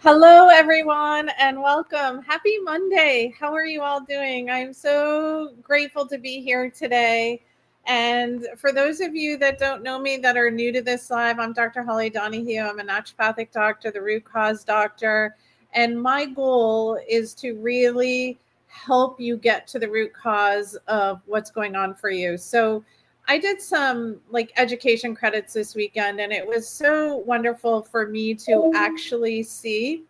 Hello, everyone, and welcome. Happy Monday. How are you all doing? I'm so grateful to be here today. And for those of you that don't know me, that are new to this live, I'm Dr. Holly Donahue. I'm a naturopathic doctor, the root cause doctor. And my goal is to really help you get to the root cause of what's going on for you. So I did some education credits this weekend, and it was so wonderful for me to actually see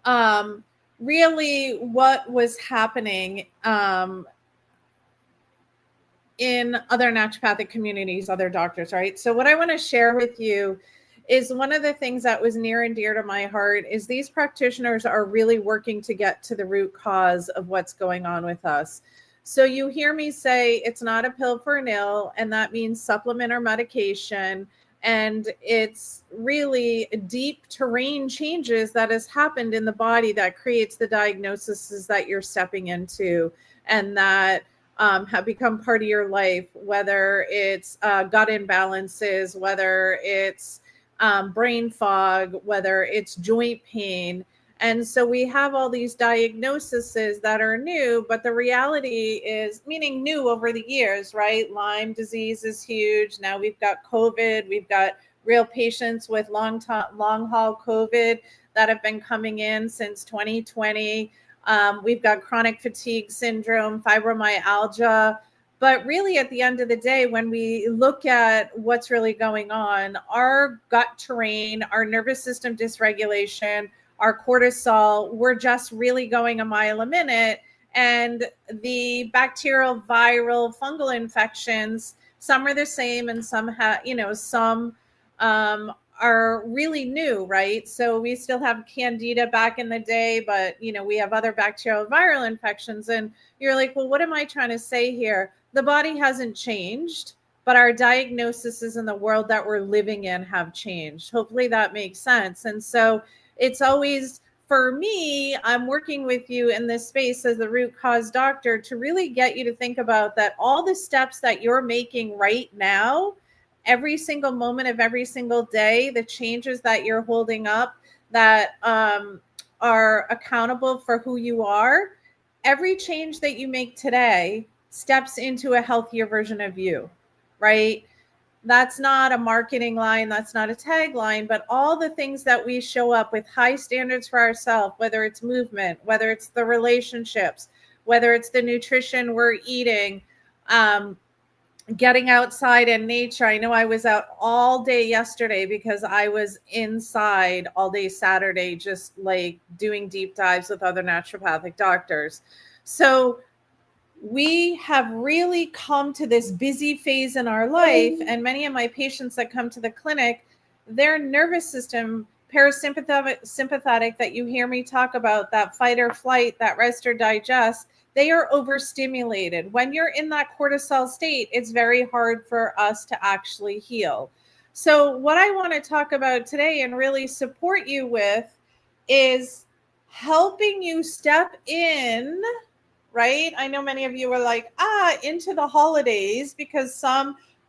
um, really what was happening in other naturopathic communities, other doctors, right? So what I want to share with you is one of the things that was near and dear to my heart is these practitioners are really working to get to the root cause of what's going on with us. So you hear me say it's not a pill for an ill, and that means supplement or medication. And it's really deep terrain changes that has happened in the body that creates the diagnoses that you're stepping into and that have become part of your life, whether it's gut imbalances, whether it's brain fog, whether it's joint pain. And so we have all these diagnoses that are new, but the reality is, meaning new over the years, right? Lyme disease is huge. Now we've got COVID. We've got real patients with long haul COVID that have been coming in since 2020. We've got chronic fatigue syndrome, fibromyalgia. But really, at the end of the day, when we look at what's really going on, our gut terrain, our nervous system dysregulation, our cortisol, we're just really going a mile a minute. And the bacterial, viral, fungal infections, some are the same and some have, some are really new, right? So we still have candida back in the day, but we have other bacterial viral infections. And you're like, well, what am I trying to say here? The body hasn't changed, but our diagnoses in the world that we're living in have changed. Hopefully that makes sense. And so it's always, for me, I'm working with you in this space as the root cause doctor to really get you to think about that all the steps that you're making right now, every single moment of every single day, the changes that you're holding up that are accountable for who you are, every change that you make today steps into a healthier version of you, right? That's not a marketing line, that's not a tagline, but all the things that we show up with high standards for ourselves, whether it's movement, whether it's the relationships, whether it's the nutrition we're eating, getting outside in nature. I know I was out all day yesterday because I was inside all day Saturday, just like doing deep dives with other naturopathic doctors. So we have really come to this busy phase in our life. And many of my patients that come to the clinic, their nervous system, parasympathetic that you hear me talk about, that fight or flight, that rest or digest, they are overstimulated. When you're in that cortisol state, it's very hard for us to actually heal. So what I want to talk about today and really support you with is helping you step in, right? I know many of you are like, into the holidays, because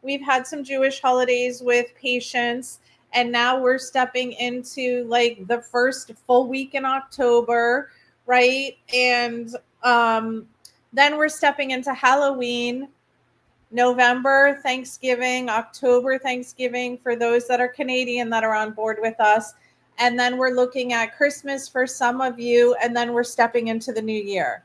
we've had some Jewish holidays with patients, and now we're stepping into like the first full week in October, right? And then we're stepping into Halloween, November, Thanksgiving, October, Thanksgiving, for those that are Canadian that are on board with us. And then we're looking at Christmas for some of you, and then we're stepping into the new year.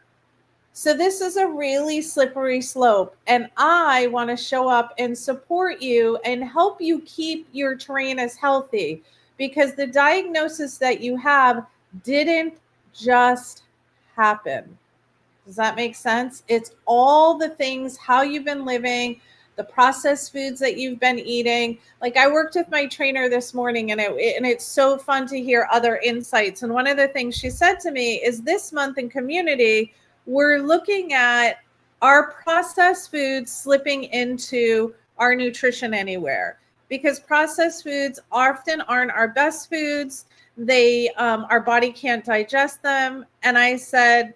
So this is a really slippery slope, and I want to show up and support you and help you keep your terrain as healthy, because the diagnosis that you have didn't just happen. Does that make sense? It's all the things, how you've been living, the processed foods that you've been eating. Like, I worked with my trainer this morning, and it's so fun to hear other insights. And one of the things she said to me is, this month in community, we're looking at our processed foods slipping into our nutrition anywhere, because processed foods often aren't our best foods. Our body can't digest them. And I said,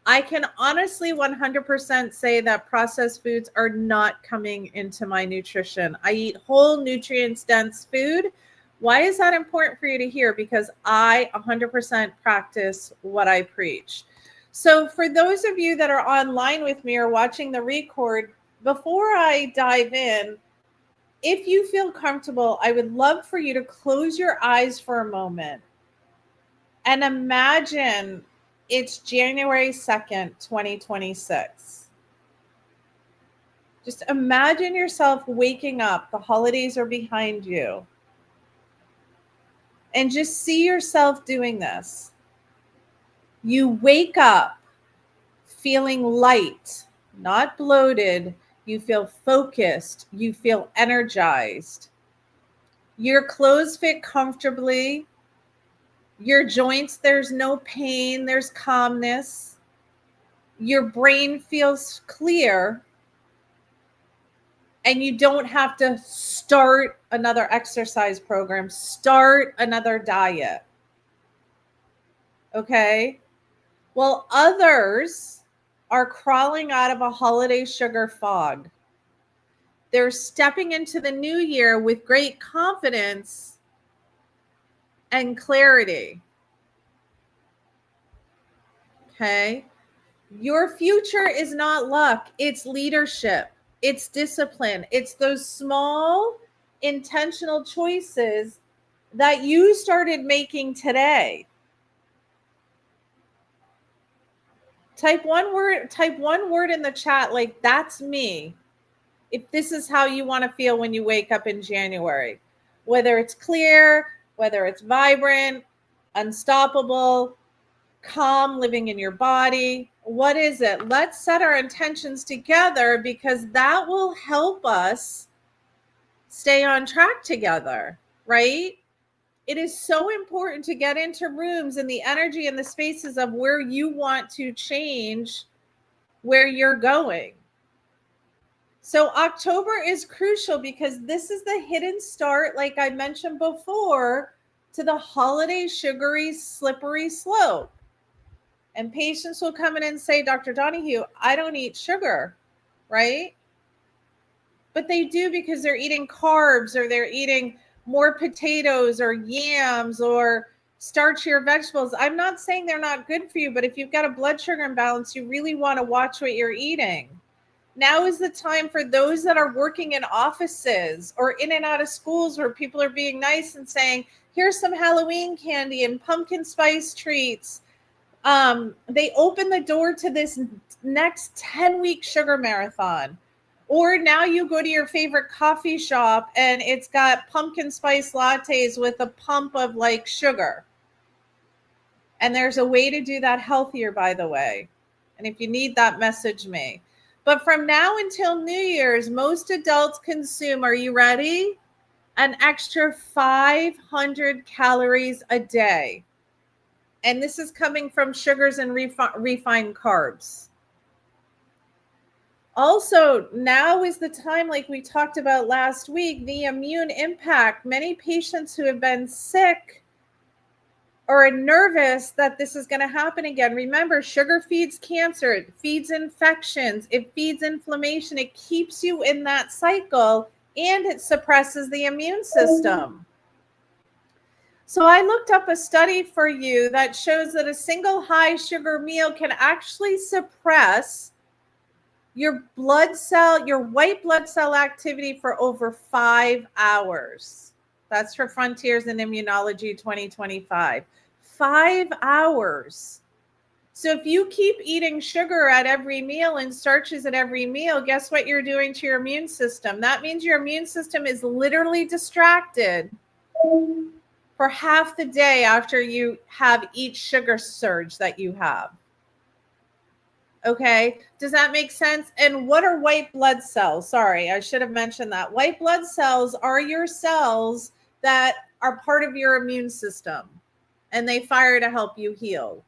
I can honestly 100% say that processed foods are not coming into my nutrition. I eat whole, nutrients dense food, Why is that important for you to hear? Because I 100% practice what I preach. So for those of you that are online with me or watching the record, before I dive in, if you feel comfortable, I would love for you to close your eyes for a moment and imagine it's January 2nd, 2026. Just imagine yourself waking up. The holidays are behind you. And just see yourself doing this. You wake up feeling light, not bloated. You feel focused. You feel energized. Your clothes fit comfortably. Your joints, there's no pain, there's calmness. Your brain feels clear. And you don't have to start another exercise program, start another diet. Okay? Well, others are crawling out of a holiday sugar fog. They're stepping into the new year with great confidence and clarity. Okay? Your future is not luck, it's leadership, it's discipline, it's those small intentional choices that you started making today. Type one word in the chat like that's me. If this is how you want to feel when you wake up in January, whether it's clear, whether it's vibrant, unstoppable, calm, living in your body, what is it? Let's set our intentions together because that will help us stay on track together, right? It is so important to get into rooms and the energy and the spaces of where you want to change where you're going. So October is crucial because this is the hidden start, like I mentioned before, to the holiday sugary, slippery slope. And patients will come in and say, Dr. Donahue, I don't eat sugar, right? But they do because they're eating carbs or they're eating more potatoes or yams or starchier vegetables. I'm not saying they're not good for you, but if you've got a blood sugar imbalance, you really want to watch what you're eating. Now is the time for those that are working in offices or in and out of schools where people are being nice and saying, here's some Halloween candy and pumpkin spice treats. They open the door to this next 10-week sugar marathon. Or now you go to your favorite coffee shop and it's got pumpkin spice lattes with a pump of like sugar. And there's a way to do that healthier, by the way. And if you need that, message me. But from now until New Year's, most adults consume, are you ready? An extra 500 calories a day. And this is coming from sugars and refined carbs. Also, now is the time, like we talked about last week, the immune impact. Many patients who have been sick or nervous that this is going to happen again. Remember, sugar feeds cancer, it feeds infections, it feeds inflammation, it keeps you in that cycle, and it suppresses the immune system. So I looked up a study for you that shows that a single high sugar meal can actually suppress your white blood cell activity for over 5 hours. That's for Frontiers in Immunology 2025. 5 hours. So if you keep eating sugar at every meal and starches at every meal, guess what you're doing to your immune system? That means your immune system is literally distracted for half the day after you have each sugar surge that you have. Okay, does that make sense? And what are white blood cells? Sorry, I should have mentioned that. White blood cells are your cells that are part of your immune system, and they fire to help you heal.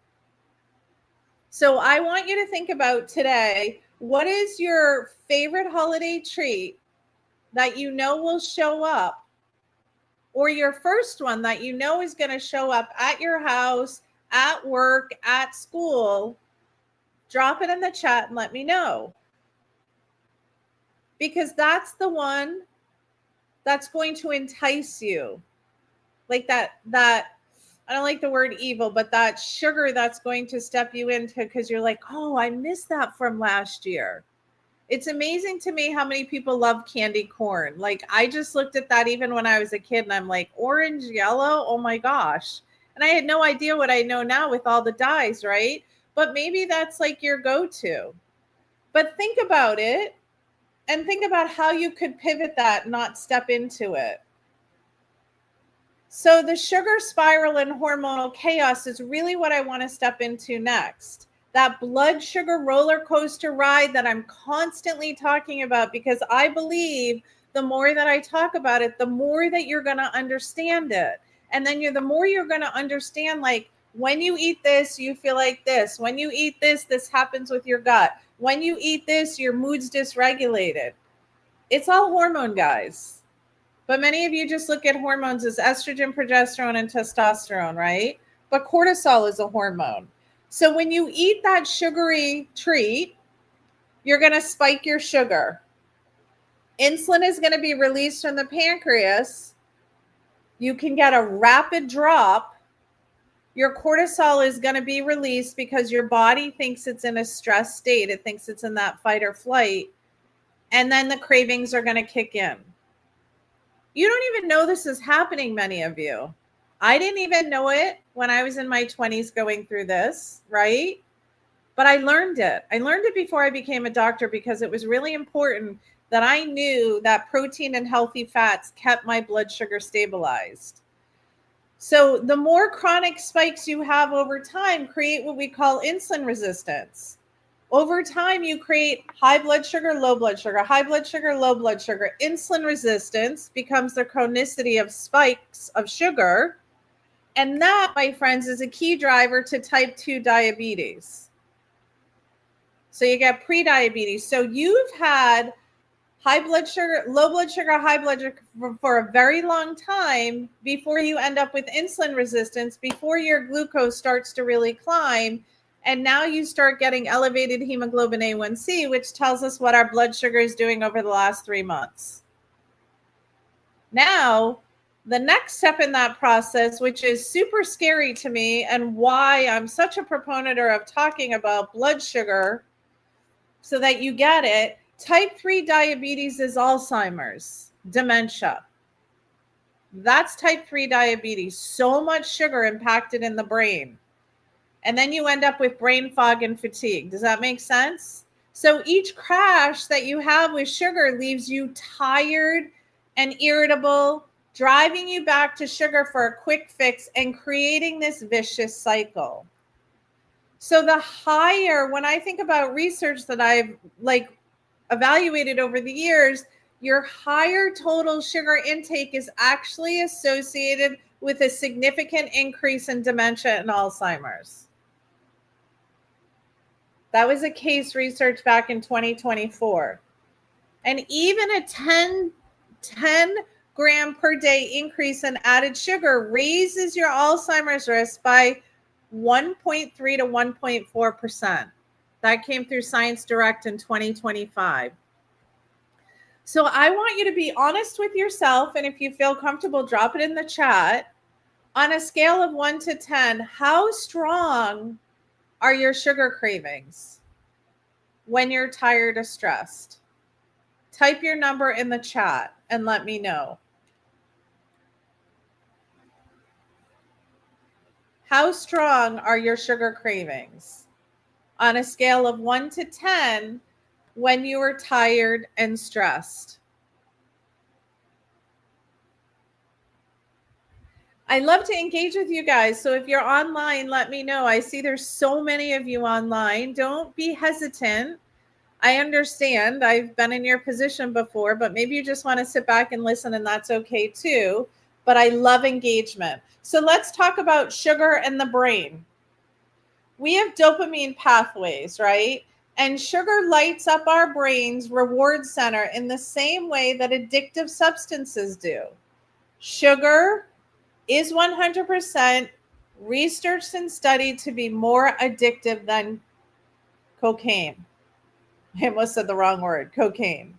So I want you to think about today, what is your favorite holiday treat that you know will show up, or your first one that you know is going to show up at your house, at work, at school? Drop it in the chat and let me know. Because that's the one that's going to entice you. like that I don't like the word evil, but that sugar that's going to step you into, because you're like, oh, I missed that from last year. It's amazing to me how many people love candy corn. Like, I just looked at that even when I was a kid, and I'm like, orange, yellow, oh my gosh. And I had no idea what I know now with all the dyes, right? But maybe that's like your go-to. But think about it and think about how you could pivot that, not step into it. So the sugar spiral and hormonal chaos is really what I want to step into next. That blood sugar roller coaster ride that I'm constantly talking about, because I believe the more that I talk about it, the more that you're going to understand it. And then the more you're going to understand, like, when you eat this, you feel like this. When you eat this, this happens with your gut. When you eat this, your mood's dysregulated. It's all hormone, guys. But many of you just look at hormones as estrogen, progesterone, and testosterone, right? But cortisol is a hormone. So when you eat that sugary treat, you're going to spike your sugar. Insulin is going to be released from the pancreas. You can get a rapid drop. Your cortisol is going to be released because your body thinks it's in a stress state. It thinks it's in that fight or flight. And then the cravings are going to kick in. You don't even know this is happening, many of you. I didn't even know it when I was in my 20s going through this, right? But I learned it. I learned it before I became a doctor, because it was really important that I knew that protein and healthy fats kept my blood sugar stabilized. So the more chronic spikes you have over time create what we call insulin resistance. Over time, you create high blood sugar, low blood sugar, high blood sugar, low blood sugar. Insulin resistance becomes the chronicity of spikes of sugar. And that, my friends, is a key driver to type 2 diabetes. So you get pre-diabetes. So you've had high blood sugar, low blood sugar, high blood sugar for a very long time before you end up with insulin resistance, before your glucose starts to really climb. And now you start getting elevated hemoglobin A1C, which tells us what our blood sugar is doing over the last 3 months. Now, the next step in that process, which is super scary to me and why I'm such a proponent of talking about blood sugar so that you get it, type 3 diabetes is Alzheimer's, dementia. That's type 3 diabetes. So much sugar impacted in the brain. And then you end up with brain fog and fatigue. Does that make sense? So each crash that you have with sugar leaves you tired and irritable, driving you back to sugar for a quick fix and creating this vicious cycle. So the higher, when I think about research that I've evaluated over the years, your higher total sugar intake is actually associated with a significant increase in dementia and Alzheimer's. That was a case researched back in 2024. And even a 10 gram per day increase in added sugar raises your Alzheimer's risk by 1.3 to 1.4%. That came through Science Direct in 2025. So I want you to be honest with yourself. And if you feel comfortable, drop it in the chat. On a scale of 1 to 10, how strong are your sugar cravings when you're tired or stressed? Type your number in the chat and let me know. How strong are your sugar cravings on a scale of 1 to 10 when you are tired and stressed? I love to engage with you guys. So if you're online, let me know. I see there's so many of you online. Don't be hesitant. I understand. I've been in your position before, but maybe you just want to sit back and listen, and that's okay too. But I love engagement. So let's talk about sugar and the brain. We have dopamine pathways, right? And sugar lights up our brain's reward center in the same way that addictive substances do. Sugar is 100% researched and studied to be more addictive than cocaine. I almost said the wrong word, cocaine.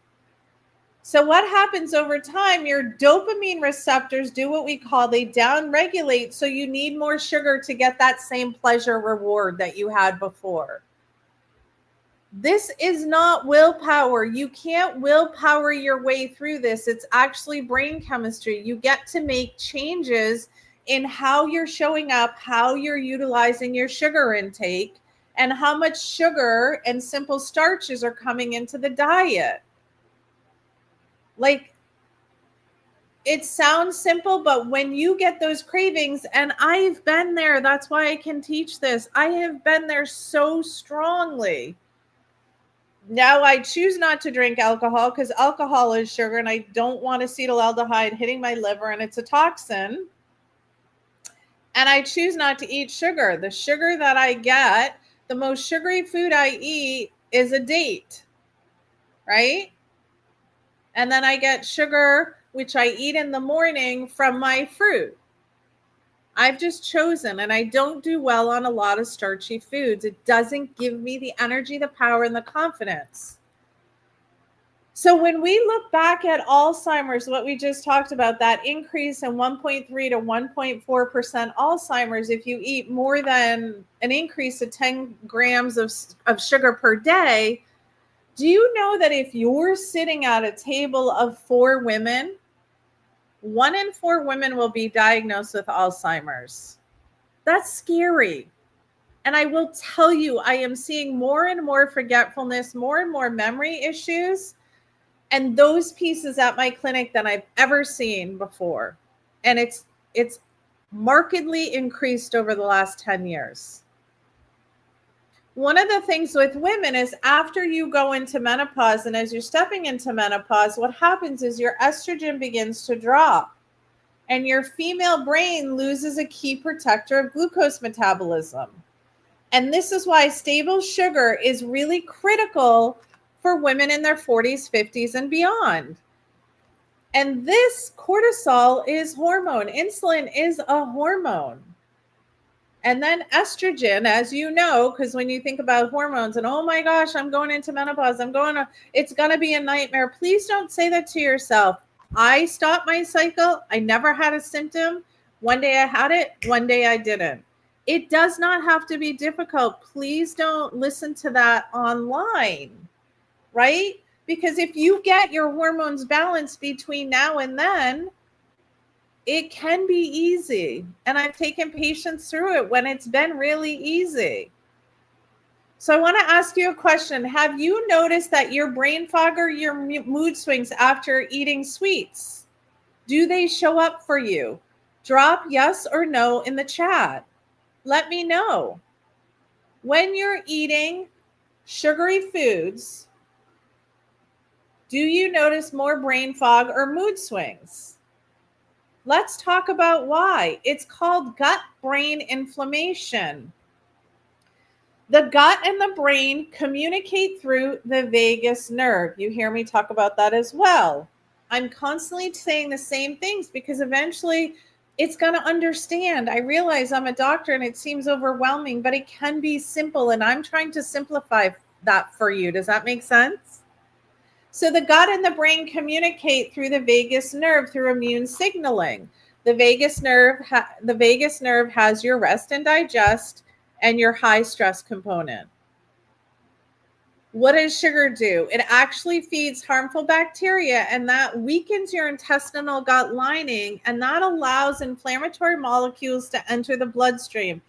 So what happens over time? Your dopamine receptors do what we call, they downregulate. So you need more sugar to get that same pleasure reward that you had before. This is not willpower. You can't willpower your way through this. It's actually brain chemistry. You get to make changes in how you're showing up, how you're utilizing your sugar intake, and how much sugar and simple starches are coming into the diet. Like, it sounds simple, but when you get those cravings, and I've been there, that's why I can teach this. I have been there so strongly. Now I choose not to drink alcohol because alcohol is sugar and I don't want acetaldehyde hitting my liver and it's a toxin. And I choose not to eat sugar. The sugar that I get, the most sugary food I eat is a date, right? And then I get sugar, which I eat in the morning, from my fruit. I've just chosen, and I don't do well on a lot of starchy foods. It doesn't give me the energy, the power, and the confidence. So when we look back at Alzheimer's, what we just talked about, that increase in 1.3 to 1.4% Alzheimer's, if you eat more than an increase of 10 grams of sugar per day, do you know that if you're sitting at a table of 4 women, 1 in 4 women will be diagnosed with Alzheimer's? That's scary. And I will tell you, I am seeing more and more forgetfulness, more and more memory issues, and those pieces at my clinic than I've ever seen before. And it's markedly increased over the last 10 years. One of the things with women is after you go into menopause, and as you're stepping into menopause, what happens is your estrogen begins to drop and your female brain loses a key protector of glucose metabolism. And this is why stable sugar is really critical for women in their 40s, 50s, and beyond. And this cortisol is hormone. Insulin is a hormone. And then estrogen, as you know, because when you think about hormones and, oh my gosh, I'm going into menopause, it's going to be a nightmare. Please don't say that to yourself. I stopped my cycle. I never had a symptom. One day I had it, one day I didn't. It does not have to be difficult. Please don't listen to that online, right? Because if you get your hormones balanced between now and then, it can be easy. And I've taken patients through it when it's been really easy. So I want to ask you a question. Have you noticed that your brain fog or your mood swings after eating sweets? Do they show up for you? Drop yes or no in the chat. Let me know. When you're eating sugary foods, do you notice more brain fog or mood swings? Let's talk about why. It's called gut-brain inflammation. The gut and the brain communicate through the vagus nerve. You hear me talk about that as well. I'm constantly saying the same things because eventually it's going to understand. I realize I'm a doctor and it seems overwhelming, but it can be simple. And I'm trying to simplify that for you. Does that make sense? So the gut and the brain communicate through the vagus nerve through immune signaling. The vagus nerve has your rest and digest and your high stress component. What does sugar do? It actually feeds harmful bacteria, and that weakens your intestinal gut lining, and that allows inflammatory molecules to enter the bloodstream,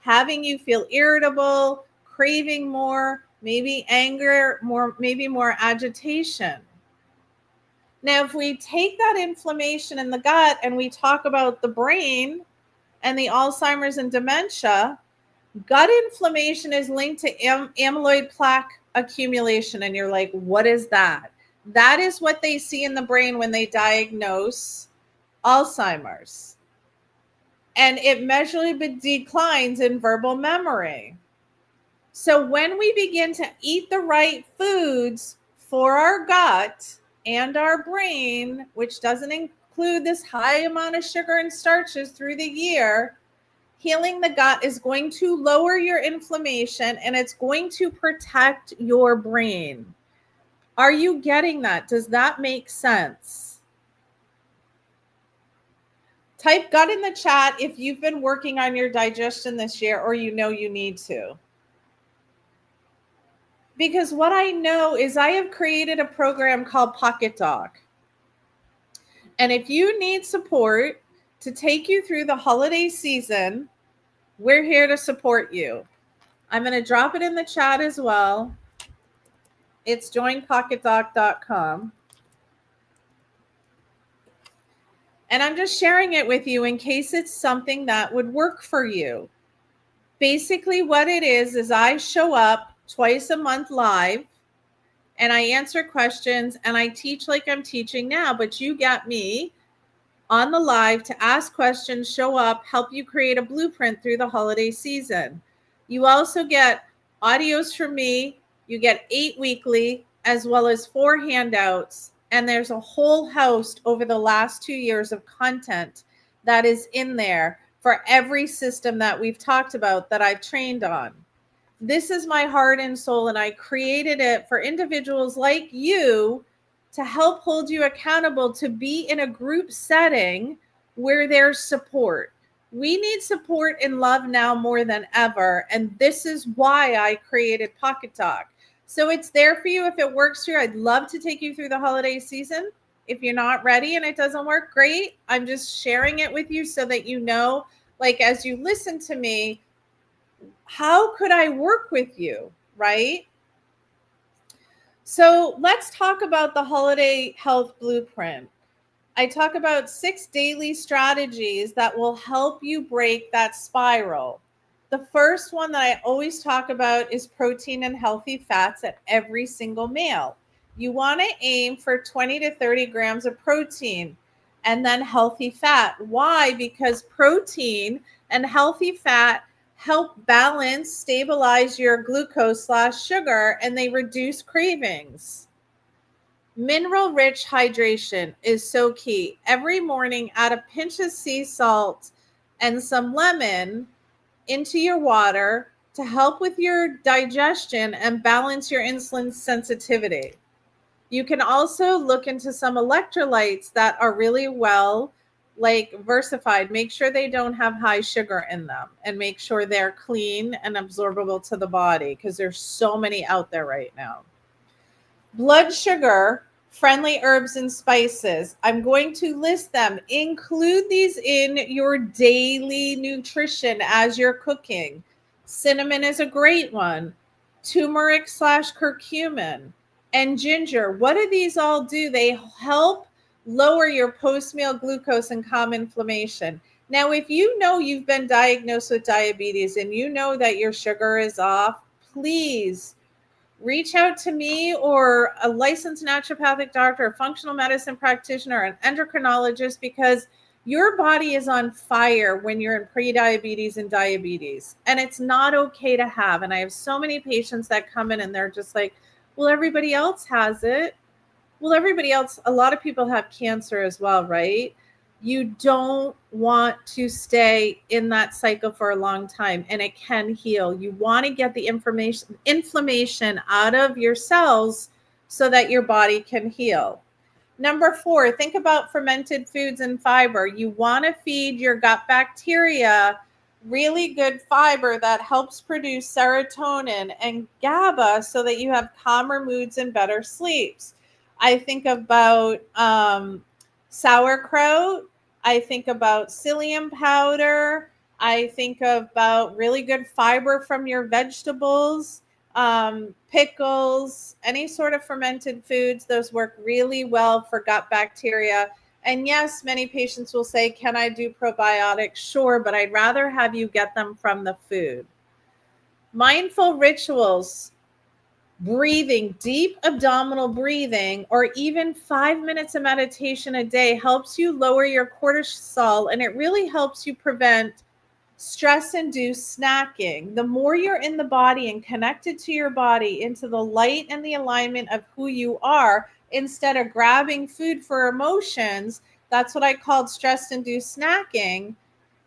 having you feel irritable, craving more, maybe anger, maybe more agitation. Now, if we take that inflammation in the gut and we talk about the brain and the Alzheimer's and dementia, gut inflammation is linked to amyloid plaque accumulation. And you're like, what is that? That is what they see in the brain when they diagnose Alzheimer's. And it measurably declines in verbal memory. So when we begin to eat the right foods for our gut and our brain, which doesn't include this high amount of sugar and starches through the year, healing the gut is going to lower your inflammation and it's going to protect your brain. Are you getting that? Does that make sense? Type gut in the chat if you've been working on your digestion this year or you know you need to. Because what I know is I have created a program called Pocket Doc. And if you need support to take you through the holiday season, we're here to support you. I'm going to drop it in the chat as well. It's joinpocketdoc.com. And I'm just sharing it with you in case it's something that would work for you. Basically, what it is I show up twice a month live and I answer questions and I teach like I'm teaching now, but you get me on the live to ask questions, show up, help you create a blueprint through the holiday season. You also get audios from me. You get 8 weekly as well as 4 handouts. And there's a whole host over the last 2 years of content that is in there for every system that we've talked about that I've trained on. This is my heart and soul, and I created it for individuals like you to help hold you accountable to be in a group setting where there's support. We need support and love now more than ever, and this is why I created Pocket Talk. So it's there for you if it works for you. I'd love to take you through the holiday season. If you're not ready and it doesn't work, great. I'm just sharing it with you so that you know, like as you listen to me, how could I work with you, right? So let's talk about the holiday health blueprint. I talk about 6 daily strategies that will help you break that spiral. The first one that I always talk about is protein and healthy fats at every single meal. You want to aim for 20 to 30 grams of protein and then healthy fat. Why? Because protein and healthy fat help balance, stabilize your glucose/sugar, and they reduce cravings. Mineral-rich hydration is so key. Every morning, add a pinch of sea salt and some lemon into your water to help with your digestion and balance your insulin sensitivity. You can also look into some electrolytes that are really well, like versified. Make sure they don't have high sugar in them and make sure they're clean and absorbable to the body because there's so many out there right now. Blood sugar, friendly herbs and spices. I'm going to list them. Include these in your daily nutrition as you're cooking. Cinnamon is a great one. Turmeric/curcumin and ginger. What do these all do? They help lower your post-meal glucose and calm inflammation. Now, if you know you've been diagnosed with diabetes and you know that your sugar is off, please reach out to me or a licensed naturopathic doctor, a functional medicine practitioner, an endocrinologist, because your body is on fire when you're in pre-diabetes and diabetes, and it's not okay to have. And I have so many patients that come in and they're just like, well, everybody else has it. Well, everybody else, a lot of people have cancer as well, right? You don't want to stay in that cycle for a long time, and it can heal. You want to get the inflammation out of your cells so that your body can heal. Number 4, think about fermented foods and fiber. You want to feed your gut bacteria really good fiber that helps produce serotonin and GABA so that you have calmer moods and better sleeps. I think about sauerkraut. I think about psyllium powder. I think about really good fiber from your vegetables, pickles, any sort of fermented foods. Those work really well for gut bacteria. And yes, many patients will say, can I do probiotics? Sure, but I'd rather have you get them from the food. Mindful rituals, breathing, deep abdominal breathing, or even 5 minutes of meditation a day helps you lower your cortisol, and it really helps you prevent stress-induced snacking. The more you're in the body and connected to your body, into the light and the alignment of who you are, instead of grabbing food for emotions, that's what I called stress-induced snacking,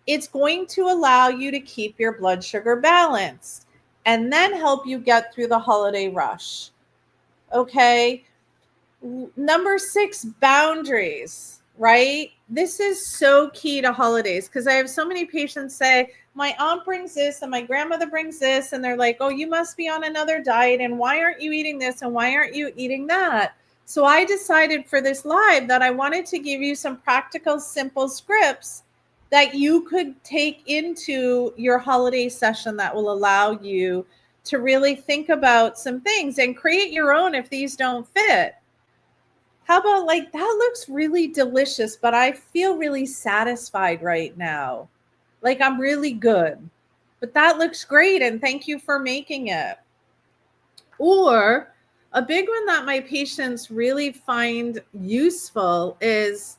it's going to allow you to keep your blood sugar balanced and then help you get through the holiday rush. Okay. Number 6, boundaries, right? This is so key to holidays because I have so many patients say, my aunt brings this and my grandmother brings this, and they're like, oh, you must be on another diet, and why aren't you eating this and why aren't you eating that? So I decided for this live that I wanted to give you some practical, simple scripts that you could take into your holiday session that will allow you to really think about some things and create your own if these don't fit. How about, like, that looks really delicious, but I feel really satisfied right now. Like, I'm really good. But that looks great, and thank you for making it. Or a big one that my patients really find useful is,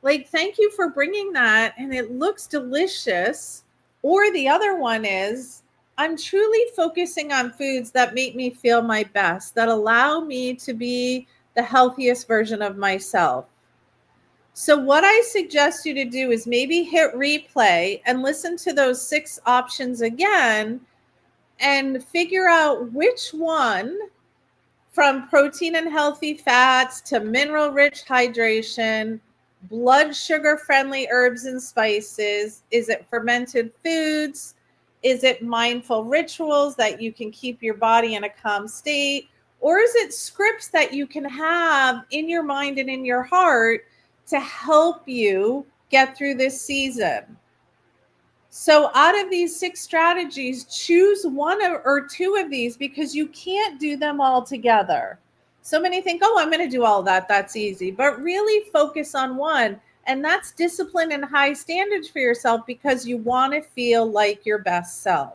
like, thank you for bringing that, and it looks delicious. Or the other one is, I'm truly focusing on foods that make me feel my best, that allow me to be the healthiest version of myself. So what I suggest you to do is maybe hit replay and listen to those 6 options again and figure out which one, from protein and healthy fats to mineral rich hydration, blood sugar friendly herbs and spices, is it fermented foods? Is it mindful rituals that you can keep your body in a calm state? Or is it scripts that you can have in your mind and in your heart to help you get through this season? So out of these 6 strategies, choose one or 2 of these because you can't do them all together. So many think, oh, I'm going to do all that. That's easy. But really focus on one. And that's discipline and high standards for yourself because you want to feel like your best self.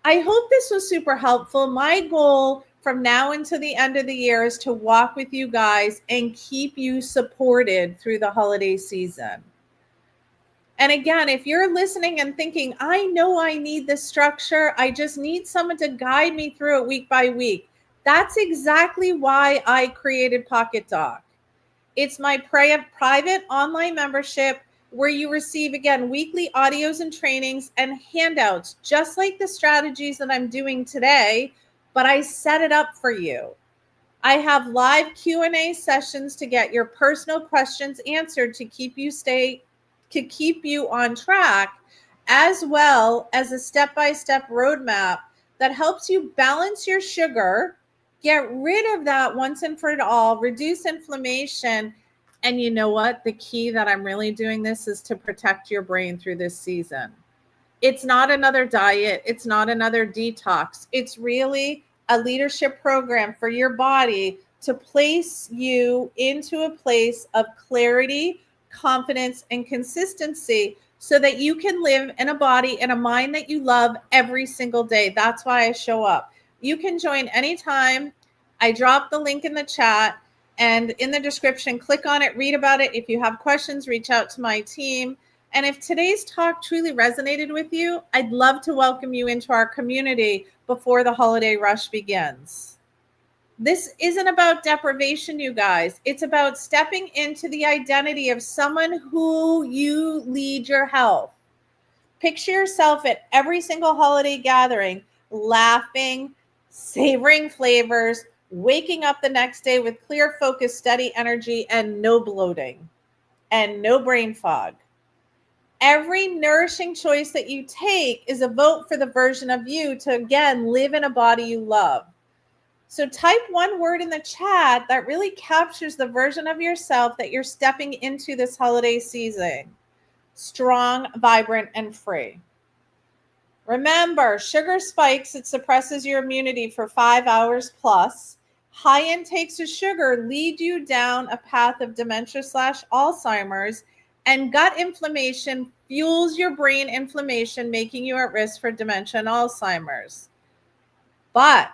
I hope this was super helpful. My goal from now until the end of the year is to walk with you guys and keep you supported through the holiday season. And again, if you're listening and thinking, I know I need this structure, I just need someone to guide me through it week by week. That's exactly why I created Pocket Doc. It's my private online membership where you receive, again, weekly audios and trainings and handouts, just like the strategies that I'm doing today, but I set it up for you. I have live Q&A sessions to get your personal questions answered to keep you on track, as well as a step-by-step roadmap that helps you balance your sugar, get rid of that once and for all, reduce inflammation. And you know what? The key that I'm really doing this is to protect your brain through this season. It's not another diet. It's not another detox. It's really a leadership program for your body to place you into a place of clarity, confidence, and consistency so that you can live in a body and a mind that you love every single day. That's why I show up. You can join anytime. I drop the link in the chat and in the description. Click on it, read about it. If you have questions, reach out to my team. And if today's talk truly resonated with you, I'd love to welcome you into our community before the holiday rush begins. This isn't about deprivation, you guys. It's about stepping into the identity of someone who you lead your health. Picture yourself at every single holiday gathering, laughing, savoring flavors, waking up the next day with clear focus, steady energy, and no bloating and no brain fog. Every nourishing choice that you take is a vote for the version of you to, again, live in a body you love. So type one word in the chat that really captures the version of yourself that you're stepping into this holiday season. Strong, vibrant, and free. Remember, sugar spikes, it suppresses your immunity for 5 hours plus. High intakes of sugar lead you down a path of dementia/Alzheimer's, and gut inflammation fuels your brain inflammation, making you at risk for dementia and Alzheimer's. But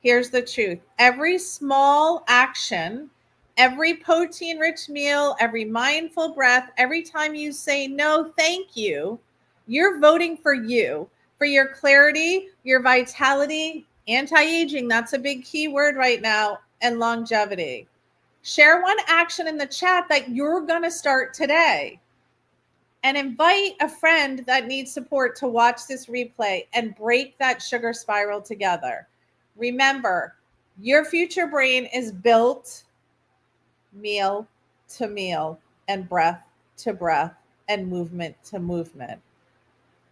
here's the truth. Every small action, every protein-rich meal, every mindful breath, every time you say no, thank you, you're voting for you, for your clarity, your vitality, anti-aging, that's a big key word right now, and longevity. Share one action in the chat that you're going to start today. And invite a friend that needs support to watch this replay and break that sugar spiral together. Remember, Your future brain is built meal to meal and breath to breath and movement to movement.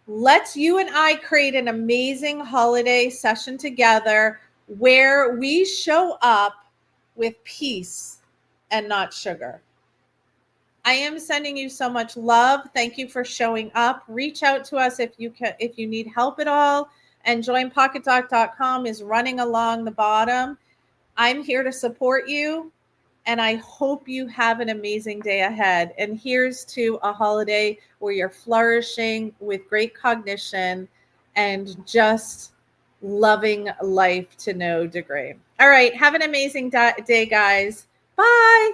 Let's you and I create an amazing holiday session together where we show up with peace and not sugar. I am sending you so much love. Thank you for showing up. Reach out to us if you need help at all. And joinpocketdoc.com is running along the bottom. I'm here to support you, and I hope you have an amazing day ahead. And here's to a holiday where you're flourishing with great cognition and just loving life to no degree. All right, have an amazing day, guys. Bye.